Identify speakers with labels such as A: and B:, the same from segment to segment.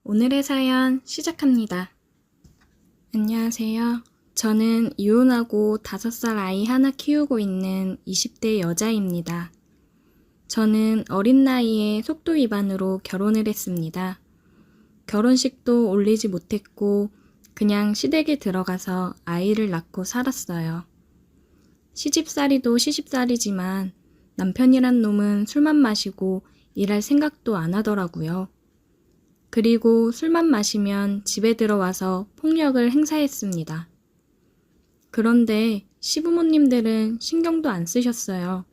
A: 오늘의 사연 시작합니다. 안녕하세요. 저는 이혼하고 5살 아이 하나 키우고 있는 20대 여자입니다. 저는 어린 나이에 속도 위반으로 결혼을 했습니다. 결혼식도 올리지 못했고 그냥 시댁에 들어가서 아이를 낳고 살았어요. 시집살이도 시집살이지만 남편이란 놈은 술만 마시고 일할 생각도 안 하더라고요. 그리고 술만 마시면 집에 들어와서 폭력을 행사했습니다. 그런데 시부모님들은 신경도 안 쓰셨어요.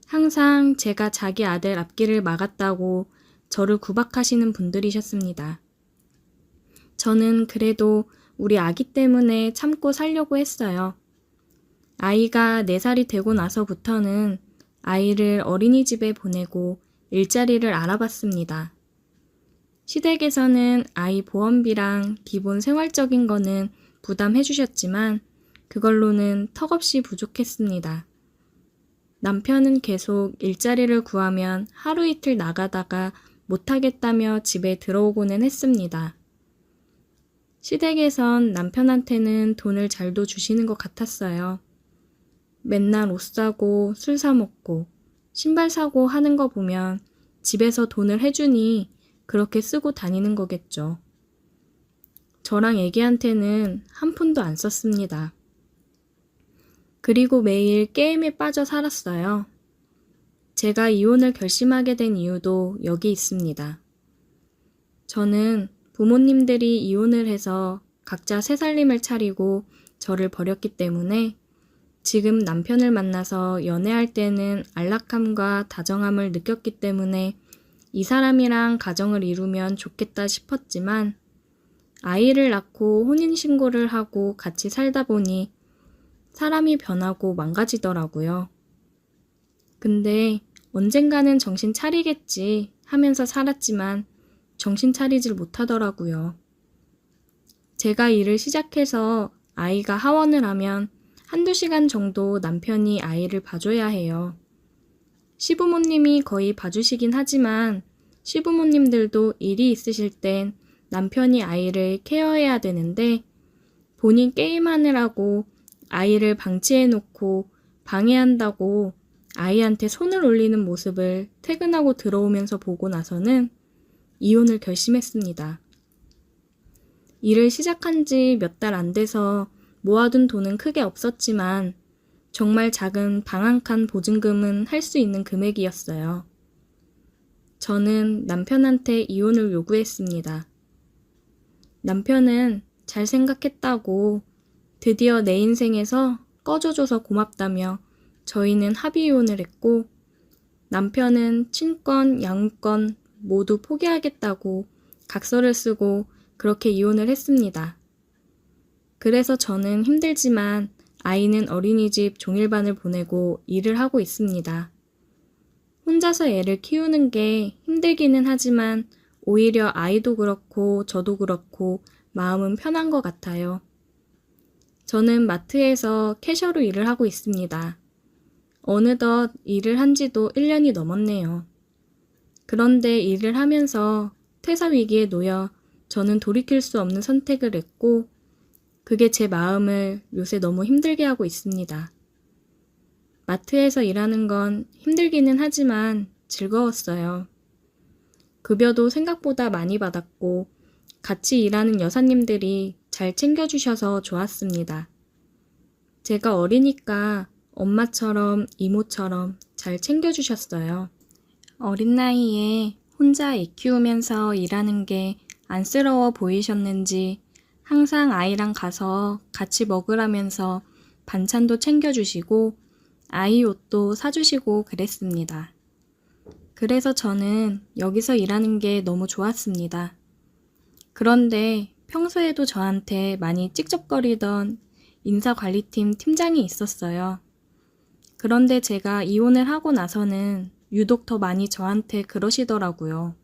A: 항상 제가 자기 아들 앞길을 막았다고 저를 구박하시는 분들이셨습니다. 저는 그래도 우리 아기 때문에 참고 살려고 했어요. 아이가 4살이 되고 나서부터는 아이를 어린이집에 보내고 일자리를 알아봤습니다. 시댁에서는 아이 보험비랑 기본 생활적인 거는 부담해 주셨지만 그걸로는 턱없이 부족했습니다. 남편은 계속 일자리를 구하면 하루 이틀 나가다가 못하겠다며 집에 들어오고는 했습니다. 시댁에선 남편한테는 돈을 잘도 주시는 것 같았어요. 맨날 옷 사고 술 사 먹고 신발 사고 하는 거 보면 집에서 돈을 해주니 그렇게 쓰고 다니는 거겠죠. 저랑 애기한테는 한 푼도 안 썼습니다. 그리고 매일 게임에 빠져 살았어요. 제가 이혼을 결심하게 된 이유도 여기 있습니다. 저는 부모님들이 이혼을 해서 각자 새 살림을 차리고 저를 버렸기 때문에 지금 남편을 만나서 연애할 때는 안락함과 다정함을 느꼈기 때문에 이 사람이랑 가정을 이루면 좋겠다 싶었지만 아이를 낳고 혼인신고를 하고 같이 살다 보니 사람이 변하고 망가지더라고요. 근데 언젠가는 정신 차리겠지 하면서 살았지만 정신 차리질 못하더라고요. 제가 일을 시작해서 아이가 하원을 하면 1~2시간 정도 남편이 아이를 봐줘야 해요. 시부모님이 거의 봐주시긴 하지만 시부모님들도 일이 있으실 땐 남편이 아이를 케어해야 되는데 본인 게임하느라고 아이를 방치해놓고 방해한다고 아이한테 손을 올리는 모습을 퇴근하고 들어오면서 보고 나서는 이혼을 결심했습니다. 일을 시작한 지 몇 달 안 돼서 모아둔 돈은 크게 없었지만 정말 작은 방 한 칸 보증금은 할 수 있는 금액이었어요. 저는 남편한테 이혼을 요구했습니다. 남편은 잘 생각했다고 드디어 내 인생에서 꺼져줘서 고맙다며 저희는 합의 이혼을 했고 남편은 친권, 양육권 모두 포기하겠다고 각서를 쓰고 그렇게 이혼을 했습니다. 그래서 저는 힘들지만 아이는 어린이집 종일반을 보내고 일을 하고 있습니다. 혼자서 애를 키우는 게 힘들기는 하지만 오히려 아이도 그렇고 저도 그렇고 마음은 편한 것 같아요. 저는 마트에서 캐셔로 일을 하고 있습니다. 어느덧 일을 한 지도 1년이 넘었네요. 그런데 일을 하면서 퇴사 위기에 놓여 저는 돌이킬 수 없는 선택을 했고 그게 제 마음을 요새 너무 힘들게 하고 있습니다. 마트에서 일하는 건 힘들기는 하지만 즐거웠어요. 급여도 생각보다 많이 받았고 같이 일하는 여사님들이 잘 챙겨주셔서 좋았습니다. 제가 어리니까 엄마처럼 이모처럼 잘 챙겨주셨어요. 어린 나이에 혼자 애 키우면서 일하는 게 안쓰러워 보이셨는지 항상 아이랑 가서 같이 먹으라면서 반찬도 챙겨주시고 아이 옷도 사주시고 그랬습니다. 그래서 저는 여기서 일하는 게 너무 좋았습니다. 그런데 평소에도 저한테 많이 찝쩍거리던 인사관리팀 팀장이 있었어요. 그런데 제가 이혼을 하고 나서는 유독 더 많이 저한테 그러시더라고요.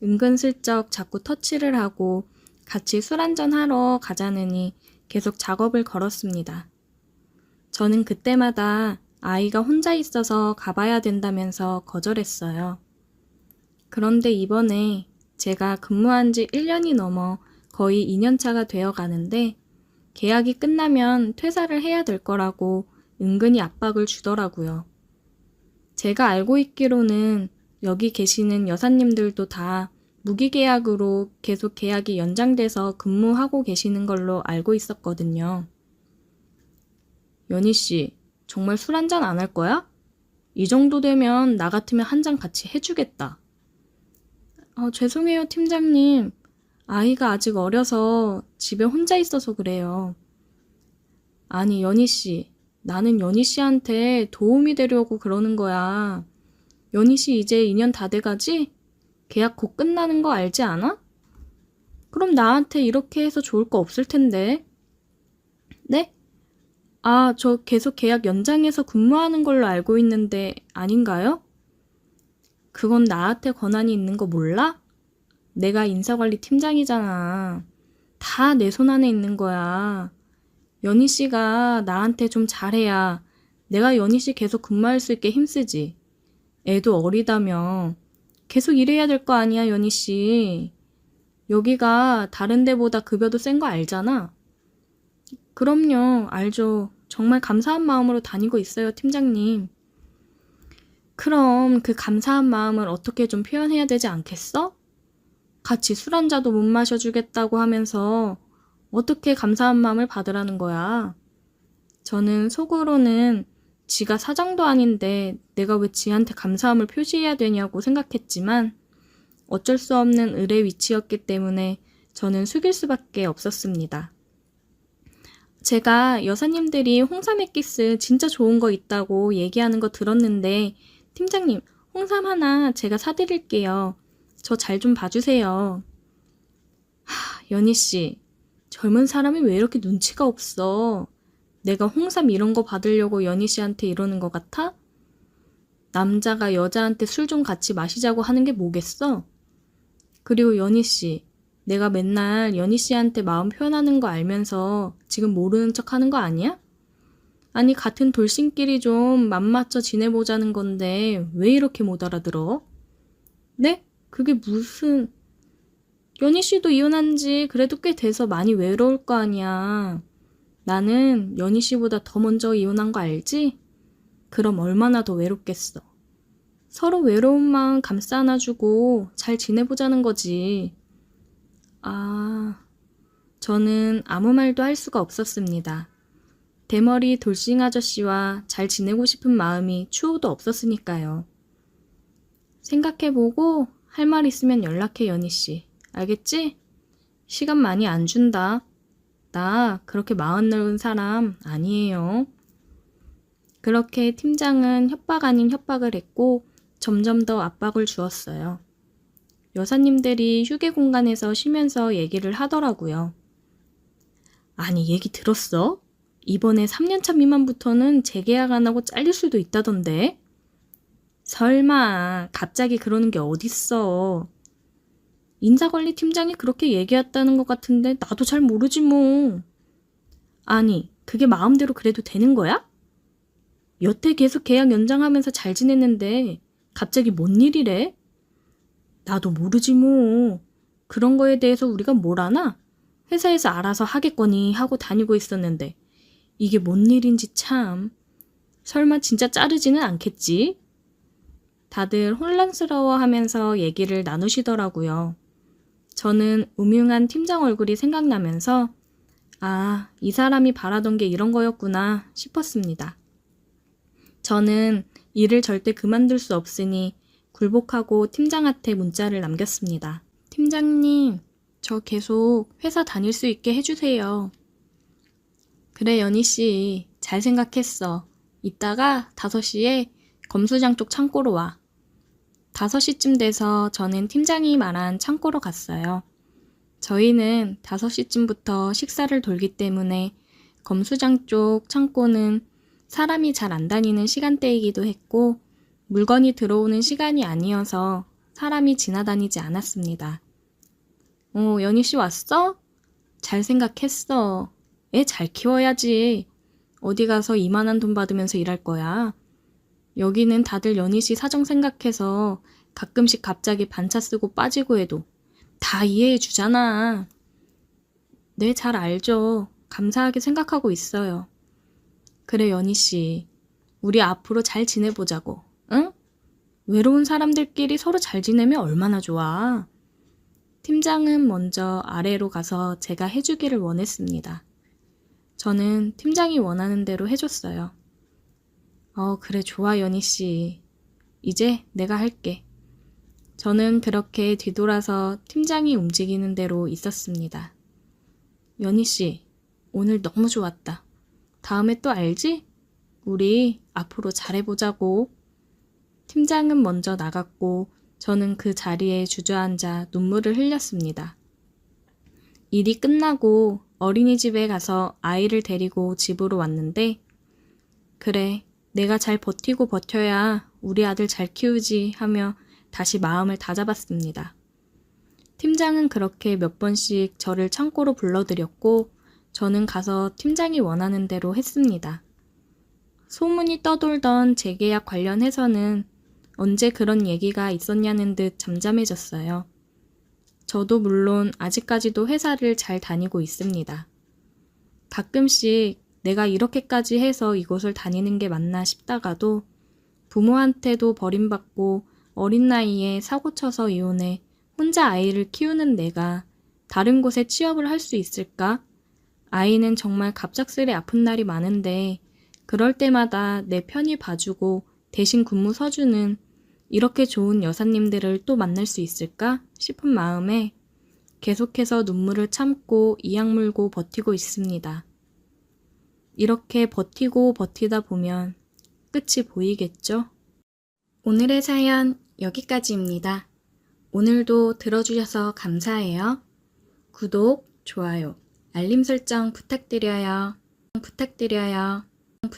A: 은근슬쩍 자꾸 터치를 하고 같이 술 한잔 하러 가자느니 계속 작업을 걸었습니다. 저는 그때마다 아이가 혼자 있어서 가봐야 된다면서 거절했어요. 그런데 이번에 제가 근무한 지 1년이 넘어 거의 2년 차가 되어 가는데 계약이 끝나면 퇴사를 해야 될 거라고 은근히 압박을 주더라고요. 제가 알고 있기로는 여기 계시는 여사님들도 다 무기계약으로 계속 계약이 연장돼서 근무하고 계시는 걸로 알고 있었거든요. 연희 씨, 정말 술 한잔 안 할 거야? 이 정도 되면 나 같으면 한 잔 같이 해주겠다. 죄송해요, 팀장님. 아이가 아직 어려서 집에 혼자 있어서 그래요. 아니, 연희 씨. 나는 연희 씨한테 도움이 되려고 그러는 거야. 연희 씨 이제 2년 다 돼가지? 계약 곧 끝나는 거 알지 않아? 그럼 나한테 이렇게 해서 좋을 거 없을 텐데. 네? 저 계속 계약 연장해서 근무하는 걸로 알고 있는데 아닌가요? 그건 나한테 권한이 있는 거 몰라? 내가 인사관리 팀장이잖아. 다 내 손 안에 있는 거야. 연희 씨가 나한테 좀 잘해야 내가 연희 씨 계속 근무할 수 있게 힘쓰지. 애도 어리다며. 계속 일해야 될 거 아니야, 연희 씨. 여기가 다른 데보다 급여도 센 거 알잖아. 그럼요, 알죠. 정말 감사한 마음으로 다니고 있어요, 팀장님. 그럼 그 감사한 마음을 어떻게 좀 표현해야 되지 않겠어? 같이 술 한 잔도 못 마셔주겠다고 하면서 어떻게 감사한 마음을 받으라는 거야? 저는 속으로는 지가 사장도 아닌데 내가 왜 지한테 감사함을 표시해야 되냐고 생각했지만 어쩔 수 없는 을의 위치였기 때문에 저는 숙일 수밖에 없었습니다. 제가 여사님들이 홍삼 액기스 진짜 좋은 거 있다고 얘기하는 거 들었는데 팀장님, 홍삼 하나 제가 사드릴게요. 저 잘 좀 봐주세요. 연희 씨, 젊은 사람이 왜 이렇게 눈치가 없어? 내가 홍삼 이런 거 받으려고 연희 씨한테 이러는 것 같아? 남자가 여자한테 술 좀 같이 마시자고 하는 게 뭐겠어? 그리고 연희 씨, 내가 맨날 연희 씨한테 마음 표현하는 거 알면서 지금 모르는 척 하는 거 아니야? 아니, 같은 돌싱끼리 좀 맘맞춰 지내보자는 건데 왜 이렇게 못 알아들어? 네? 그게 무슨... 연희 씨도 이혼한 지 그래도 꽤 돼서 많이 외로울 거 아니야. 나는 연희 씨보다 더 먼저 이혼한 거 알지? 그럼 얼마나 더 외롭겠어. 서로 외로운 마음 감싸 안아주고 잘 지내보자는 거지. 저는 아무 말도 할 수가 없었습니다. 대머리 돌싱 아저씨와 잘 지내고 싶은 마음이 추호도 없었으니까요. 생각해보고 할 말 있으면 연락해, 연희 씨. 알겠지? 시간 많이 안 준다. 나 그렇게 마음 넓은 사람 아니에요. 그렇게 팀장은 협박 아닌 협박을 했고 점점 더 압박을 주었어요. 여사님들이 휴게 공간에서 쉬면서 얘기를 하더라고요. 아니, 얘기 들었어? 이번에 3년차 미만부터는 재계약 안 하고 잘릴 수도 있다던데? 설마 갑자기 그러는 게 어딨어. 인사관리팀장이 그렇게 얘기했다는 것 같은데 나도 잘 모르지 뭐. 아니, 그게 마음대로 그래도 되는 거야? 여태 계속 계약 연장하면서 잘 지냈는데 갑자기 뭔 일이래? 나도 모르지 뭐. 그런 거에 대해서 우리가 뭘 아나? 회사에서 알아서 하겠거니 하고 다니고 있었는데 이게 뭔 일인지 참. 설마 진짜 자르지는 않겠지? 다들 혼란스러워하면서 얘기를 나누시더라고요. 저는 음흉한 팀장 얼굴이 생각나면서 이 사람이 바라던 게 이런 거였구나 싶었습니다. 저는 일을 절대 그만둘 수 없으니 굴복하고 팀장한테 문자를 남겼습니다. 팀장님, 저 계속 회사 다닐 수 있게 해주세요. 그래, 연희씨, 잘 생각했어. 이따가 5시에 검수장 쪽 창고로 와. 5시쯤 돼서 저는 팀장이 말한 창고로 갔어요. 저희는 5시쯤부터 식사를 돌기 때문에 검수장 쪽 창고는 사람이 잘 안 다니는 시간대이기도 했고 물건이 들어오는 시간이 아니어서 사람이 지나다니지 않았습니다. 연희씨 왔어? 잘 생각했어. 애 잘 키워야지. 어디 가서 이만한 돈 받으면서 일할 거야. 여기는 다들 연희씨 사정 생각해서 가끔씩 갑자기 반차 쓰고 빠지고 해도 다 이해해 주잖아. 네, 잘 알죠. 감사하게 생각하고 있어요. 그래, 연희 씨. 우리 앞으로 잘 지내보자고. 응? 외로운 사람들끼리 서로 잘 지내면 얼마나 좋아. 팀장은 먼저 아래로 가서 제가 해주기를 원했습니다. 저는 팀장이 원하는 대로 해줬어요. 그래, 좋아, 연희 씨. 이제 내가 할게. 저는 그렇게 뒤돌아서 팀장이 움직이는 대로 있었습니다. 연희 씨, 오늘 너무 좋았다. 다음에 또 알지? 우리 앞으로 잘해보자고. 팀장은 먼저 나갔고 저는 그 자리에 주저앉아 눈물을 흘렸습니다. 일이 끝나고 어린이집에 가서 아이를 데리고 집으로 왔는데 그래, 내가 잘 버티고 버텨야 우리 아들 잘 키우지 하며 다시 마음을 다잡았습니다. 팀장은 그렇게 몇 번씩 저를 창고로 불러들였고 저는 가서 팀장이 원하는 대로 했습니다. 소문이 떠돌던 재계약 관련해서는 언제 그런 얘기가 있었냐는 듯 잠잠해졌어요. 저도 물론 아직까지도 회사를 잘 다니고 있습니다. 가끔씩 내가 이렇게까지 해서 이곳을 다니는 게 맞나 싶다가도 부모한테도 버림받고 어린 나이에 사고 쳐서 이혼해 혼자 아이를 키우는 내가 다른 곳에 취업을 할 수 있을까? 아이는 정말 갑작스레 아픈 날이 많은데 그럴 때마다 내 편히 봐주고 대신 근무 서주는 이렇게 좋은 여사님들을 또 만날 수 있을까 싶은 마음에 계속해서 눈물을 참고 이악 물고 버티고 있습니다. 이렇게 버티고 버티다 보면 끝이 보이겠죠? 오늘의 사연 여기까지입니다. 오늘도 들어주셔서 감사해요. 구독, 좋아요, 알림 설정 부탁드려요.